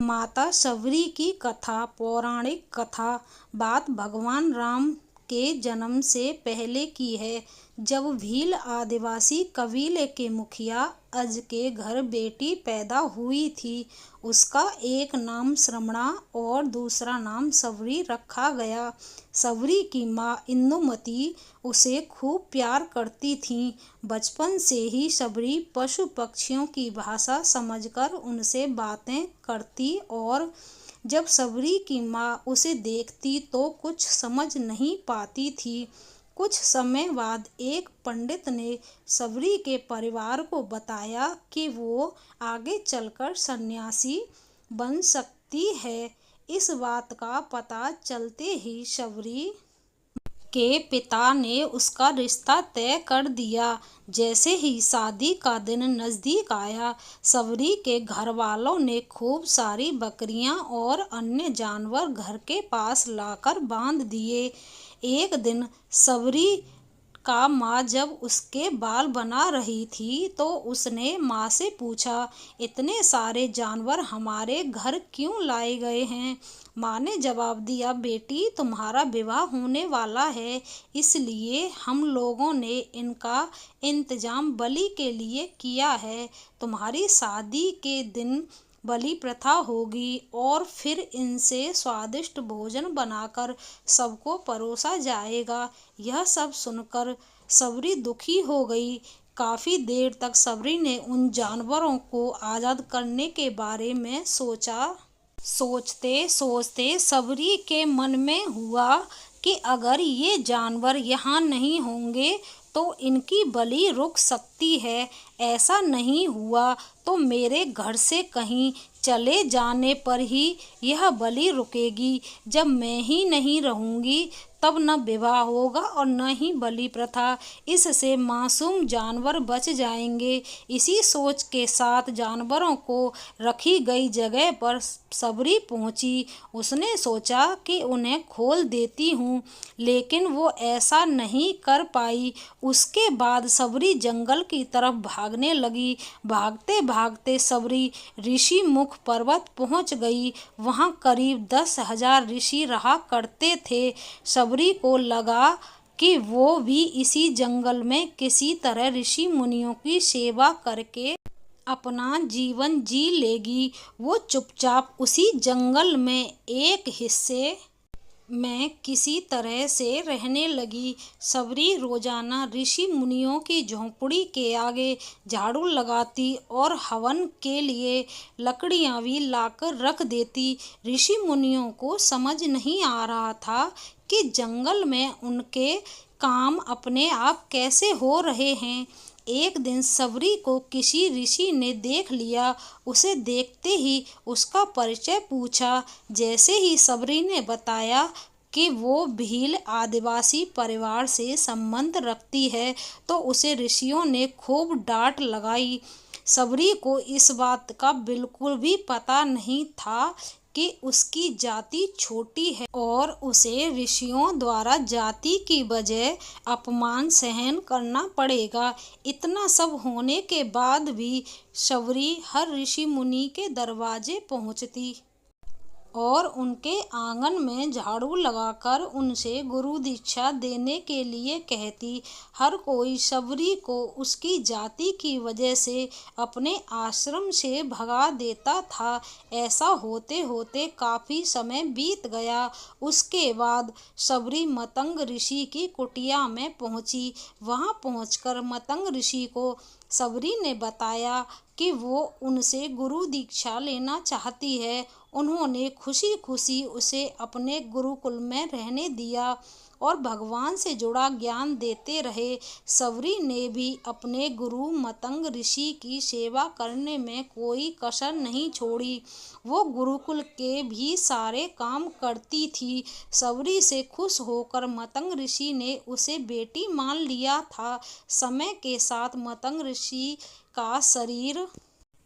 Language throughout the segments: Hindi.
माता शबरी की कथा पौराणिक कथा बात भगवान राम के जन्म से पहले की है। जब भील आदिवासी कबीले के मुखिया अज के घर बेटी पैदा हुई थी। उसका एक नाम श्रमणा और दूसरा नाम शबरी रखा गया। शबरी की माँ इंदुमती उसे खूब प्यार करती थीं। बचपन से ही शबरी पशु पक्षियों की भाषा समझकर उनसे बातें करती और जब शबरी की माँ उसे देखती तो कुछ समझ नहीं पाती थी। कुछ समय बाद एक पंडित ने शबरी के परिवार को बताया कि वो आगे चलकर सन्यासी बन सकती है। इस बात का पता चलते ही शबरी के पिता ने उसका रिश्ता तय कर दिया। जैसे ही शादी का दिन नजदीक आया, शबरी के घर वालों ने खूब सारी बकरियां और अन्य जानवर घर के पास लाकर बांध दिए। एक दिन शबरी का माँ जब उसके बाल बना रही थी तो उसने माँ से पूछा, इतने सारे जानवर हमारे घर क्यों लाए गए हैं? माँ ने जवाब दिया, बेटी तुम्हारा विवाह होने वाला है, इसलिए हम लोगों ने इनका इंतजाम बलि के लिए किया है। तुम्हारी शादी के दिन बलि प्रथा होगी और फिर इनसे स्वादिष्ट भोजन बनाकर सबको परोसा जाएगा। यह सब सुनकर शबरी दुखी हो गई। काफी देर तक शबरी ने उन जानवरों को आजाद करने के बारे में सोचा। सोचते सोचते शबरी के मन में हुआ कि अगर ये जानवर यहाँ नहीं होंगे तो इनकी बलि रुक सकती है। ऐसा नहीं हुआ तो मेरे घर से कहीं चले जाने पर ही यह बलि रुकेगी। जब मैं ही नहीं रहूंगी तब न विवाह होगा और न ही बलि प्रथा। इससे मासूम जानवर बच जाएंगे। इसी सोच के साथ जानवरों को रखी गई जगह पर शबरी पहुंची। उसने सोचा कि उन्हें खोल देती हूँ, लेकिन वो ऐसा नहीं कर पाई। उसके बाद शबरी जंगल की तरफ भागने लगी। भागते भागते शबरी ऋषि मुख पर्वत पहुंच गई। वहां करीब 10,000 ऋषि रहा करते थे। शबरी को लगा कि वो भी इसी जंगल में किसी तरह ऋषि मुनियों की सेवा करके अपना जीवन जी लेगी। वो चुपचाप उसी जंगल में एक हिस्से में किसी तरह से रहने लगी। शबरी रोजाना ऋषि मुनियों की झोंपड़ी के आगे झाड़ू लगाती और हवन के लिए लकड़ियां भी लाकर रख देती। ऋषि मुनियों को समझ नहीं आ रहा था कि जंगल में उनके काम अपने आप कैसे हो रहे हैं। एक दिन शबरी को किसी ऋषि ने देख लिया। उसे देखते ही उसका परिचय पूछा। जैसे ही शबरी ने बताया कि वो भील आदिवासी परिवार से संबंध रखती है तो उसे ऋषियों ने खूब डांट लगाई। शबरी को इस बात का बिल्कुल भी पता नहीं था कि उसकी जाति छोटी है और उसे ऋषियों द्वारा जाति की वजह अपमान सहन करना पड़ेगा। इतना सब होने के बाद भी शबरी हर ऋषि मुनि के दरवाजे पहुंचती और उनके आंगन में झाड़ू लगाकर उनसे गुरु दीक्षा देने के लिए कहती। हर कोई शबरी को उसकी जाति की वजह से अपने आश्रम से भगा देता था। ऐसा होते होते काफी समय बीत गया। उसके बाद शबरी मतंग ऋषि की कुटिया में पहुंची। वहां पहुंचकर मतंग ऋषि को शबरी ने बताया कि वो उनसे गुरु दीक्षा लेना चाहती है। उन्होंने खुशी खुशी उसे अपने गुरुकुल में रहने दिया और भगवान से जुड़ा ज्ञान देते रहे। शबरी ने भी अपने गुरु मतंग ऋषि की सेवा करने में कोई कसर नहीं छोड़ी। वो गुरुकुल के भी सारे काम करती थी। शबरी से खुश होकर मतंग ऋषि ने उसे बेटी मान लिया था। समय के साथ मतंग ऋषि का शरीर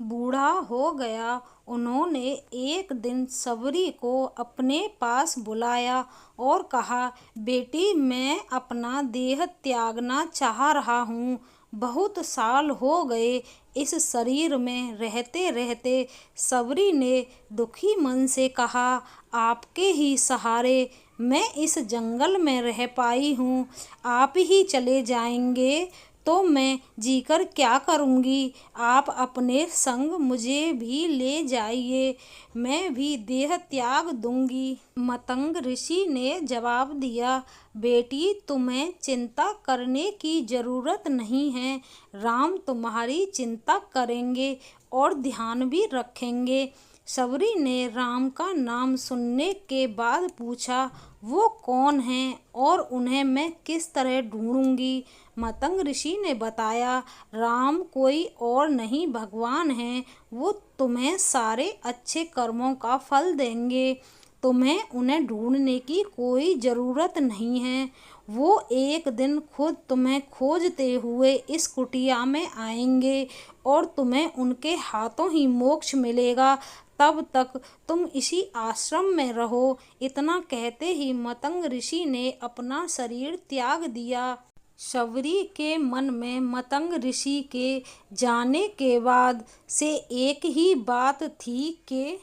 बूढ़ा हो गया। उन्होंने एक दिन शबरी को अपने पास बुलाया और कहा, बेटी मैं अपना देह त्यागना चाह रहा हूँ। बहुत साल हो गए इस शरीर में रहते रहते। सबरी ने दुखी मन से कहा, आपके ही सहारे मैं इस जंगल में रह पाई हूँ। आप ही चले जाएंगे तो मैं जीकर क्या करूँगी। आप अपने संग मुझे भी ले जाइए, मैं भी देह त्याग दूंगी। मतंग ऋषि ने जवाब दिया, बेटी तुम्हें चिंता करने की जरूरत नहीं है। राम तुम्हारी चिंता करेंगे और ध्यान भी रखेंगे। सबरी ने राम का नाम सुनने के बाद पूछा, वो कौन हैं और उन्हें मैं किस तरह ढूंढूंगी। मतंग ऋषि ने बताया, राम कोई और नहीं भगवान हैं। वो तुम्हें सारे अच्छे कर्मों का फल देंगे। तुम्हें उन्हें ढूंढने की कोई ज़रूरत नहीं है। वो एक दिन खुद तुम्हें खोजते हुए इस कुटिया में आएंगे और तुम्हें उनके हाथों ही मोक्ष मिलेगा। तब तक तुम इसी आश्रम में रहो। इतना कहते ही मतंग ऋषि ने अपना शरीर त्याग दिया। शबरी के मन में मतंग ऋषि के जाने के बाद से एक ही बात थी कि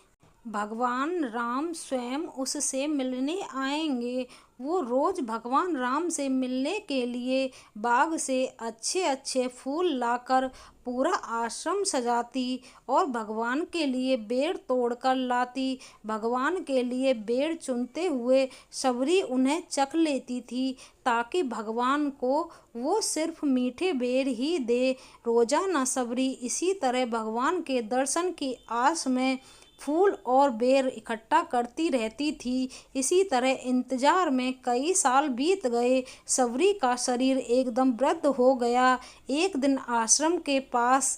भगवान राम स्वयं उससे मिलने आएंगे। वो रोज भगवान राम से मिलने के लिए बाग से अच्छे अच्छे फूल लाकर पूरा आश्रम सजाती और भगवान के लिए बेर तोड़कर लाती। भगवान के लिए बेर चुनते हुए सबरी उन्हें चख लेती थी ताकि भगवान को वो सिर्फ मीठे बेर ही दे। रोजाना सबरी इसी तरह भगवान के दर्शन की आस में फूल और बेर इकट्ठा करती रहती थी। इसी तरह इंतजार में कई साल बीत गए। सबरी का शरीर एकदम वृद्ध हो गया। एक दिन आश्रम के पास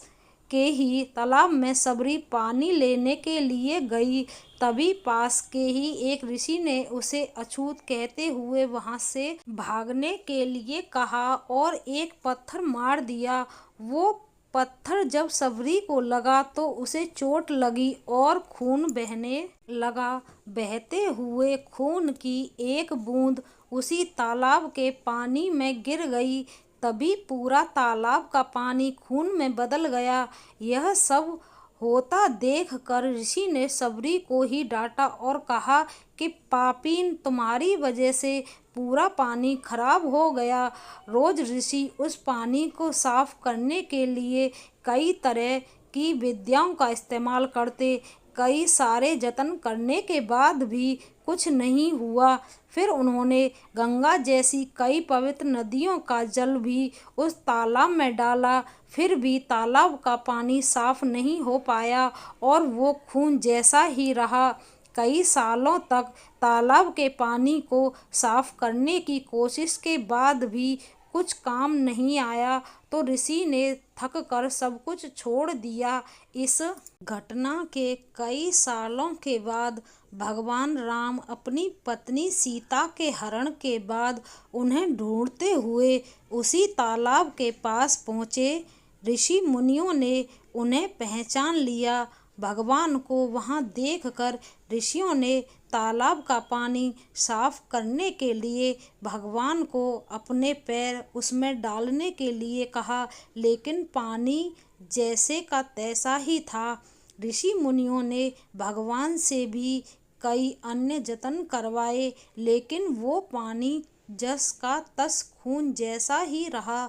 के ही तालाब में सबरी पानी लेने के लिए गई। तभी पास के ही एक ऋषि ने उसे अछूत कहते हुए वहां से भागने के लिए कहा और एक पत्थर मार दिया। वो पत्थर जब सबरी को लगा तो उसे चोट लगी और खून बहने लगा। बहते हुए खून की एक बूंद उसी तालाब के पानी में गिर गई। तभी पूरा तालाब का पानी खून में बदल गया। यह सब होता देख कर ऋषि ने सबरी को ही डांटा और कहा कि पापीन, तुम्हारी वजह से पूरा पानी खराब हो गया। रोज ऋषि उस पानी को साफ करने के लिए कई तरह की विद्याओं का इस्तेमाल करते। कई सारे जतन करने के बाद भी कुछ नहीं हुआ। फिर उन्होंने गंगा जैसी कई पवित्र नदियों का जल भी उस तालाब में डाला, फिर भी तालाब का पानी साफ नहीं हो पाया और वो खून जैसा ही रहा। कई सालों तक तालाब के पानी को साफ करने की कोशिश के बाद भी कुछ काम नहीं आया तो ऋषि ने थक कर सब कुछ छोड़ दिया। इस घटना के कई सालों के बाद भगवान राम अपनी पत्नी सीता के हरण के बाद उन्हें ढूंढते हुए उसी तालाब के पास पहुँचे। ऋषि मुनियों ने उन्हें पहचान लिया। भगवान को वहां देखकर ऋषियों ने तालाब का पानी साफ करने के लिए भगवान को अपने पैर उसमें डालने के लिए कहा, लेकिन पानी जैसे का तैसा ही था। ऋषि मुनियों ने भगवान से भी कई अन्य जतन करवाए, लेकिन वो पानी जस का तस खून जैसा ही रहा।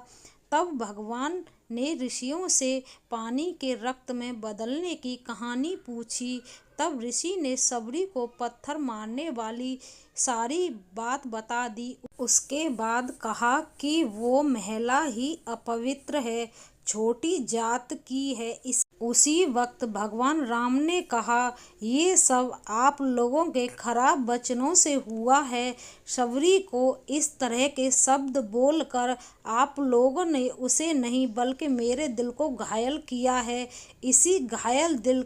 तब भगवान ने ऋषियों से पानी के रक्त में बदलने की कहानी पूछी। तब ऋषि ने सबरी को पत्थर मारने वाली सारी बात बता दी। उसके बाद कहा कि वो महिला ही अपवित्र है, छोटी जात की है। उसी वक्त भगवान राम ने कहा, ये सब आप लोगों के खराब वचनों से हुआ है। सबरी को इस तरह के शब्द बोलकर आप लोगों ने उसे नहीं बल्कि मेरे दिल को घायल किया है। इसी घायल दिल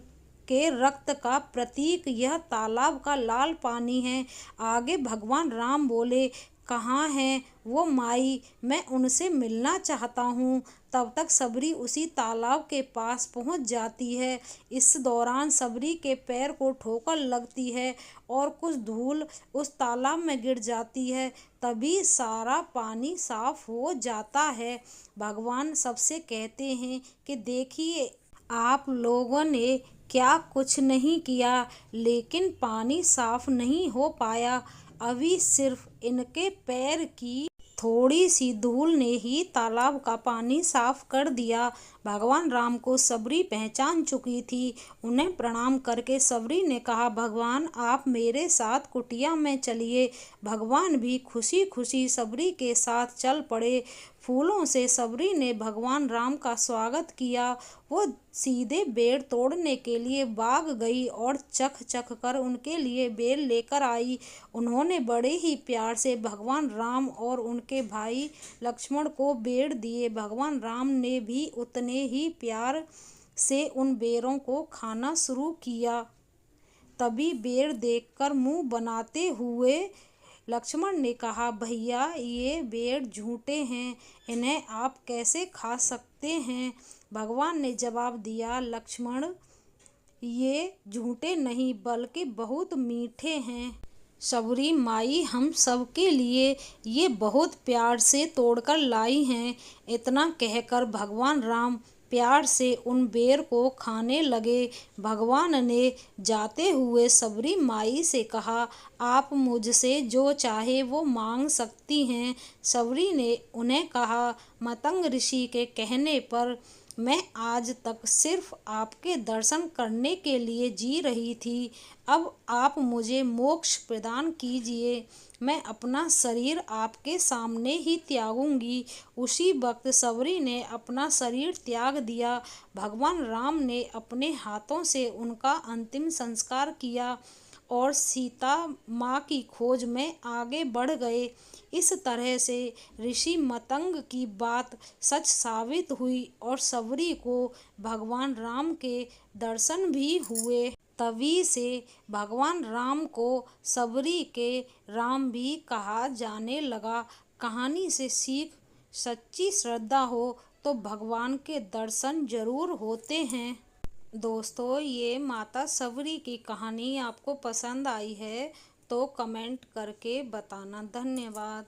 के रक्त का प्रतीक यह तालाब का लाल पानी है। आगे भगवान राम बोले, कहाँ है वो माई, मैं उनसे मिलना चाहता हूँ। तब तक सबरी उसी तालाब के पास पहुँच जाती है। इस दौरान सबरी के पैर को ठोकर लगती है और कुछ धूल उस तालाब में गिर जाती है। तभी सारा पानी साफ हो जाता है। भगवान सबसे कहते हैं कि देखिए, आप लोगों ने क्या कुछ नहीं किया, लेकिन पानी साफ नहीं हो पाया। अभी सिर्फ इनके पैर की थोड़ी सी धूल ने ही तालाब का पानी साफ कर दिया। भगवान राम को सबरी पहचान चुकी थी। उन्हें प्रणाम करके सबरी ने कहा, भगवान आप मेरे साथ कुटिया में चलिए। भगवान भी खुशी खुशी सबरी के साथ चल पड़े। फूलों से सबरी ने भगवान राम का स्वागत किया। वो सीधे बेर तोड़ने के लिए भाग गई और चख चख कर उनके लिए बेर लेकर आई। उन्होंने बड़े ही प्यार से भगवान राम और उनके भाई लक्ष्मण को बेर दिए। भगवान राम ने भी उतने ही प्यार से उन बेरों को खाना शुरू किया। तभी बेर देखकर मुंह बनाते हुए लक्ष्मण ने कहा, भैया ये बेर झूठे हैं, इन्हें आप कैसे खा सकते हैं। भगवान ने जवाब दिया, लक्ष्मण ये झूठे नहीं बल्कि बहुत मीठे हैं। सबरी माई हम सब के लिए ये बहुत प्यार से तोड़कर लाई हैं। इतना कहकर भगवान राम प्यार से उन बेर को खाने लगे। भगवान ने जाते हुए सबरी माई से कहा, आप मुझसे जो चाहे वो मांग सकती हैं। सबरी ने उन्हें कहा, मतंग ऋषि के कहने पर मैं आज तक सिर्फ आपके दर्शन करने के लिए जी रही थी। अब आप मुझे मोक्ष प्रदान कीजिए। मैं अपना शरीर आपके सामने ही त्यागूंगी। उसी वक्त सबरी ने अपना शरीर त्याग दिया। भगवान राम ने अपने हाथों से उनका अंतिम संस्कार किया और सीता माँ की खोज में आगे बढ़ गए। इस तरह से ऋषि मतंग की बात सच साबित हुई और सबरी को भगवान राम के दर्शन भी हुए। तभी से भगवान राम को सबरी के राम भी कहा जाने लगा। कहानी से सीख, सच्ची श्रद्धा हो तो भगवान के दर्शन जरूर होते हैं। दोस्तों, ये माता सबरी की कहानी आपको पसंद आई है तो कमेंट करके बताना। धन्यवाद।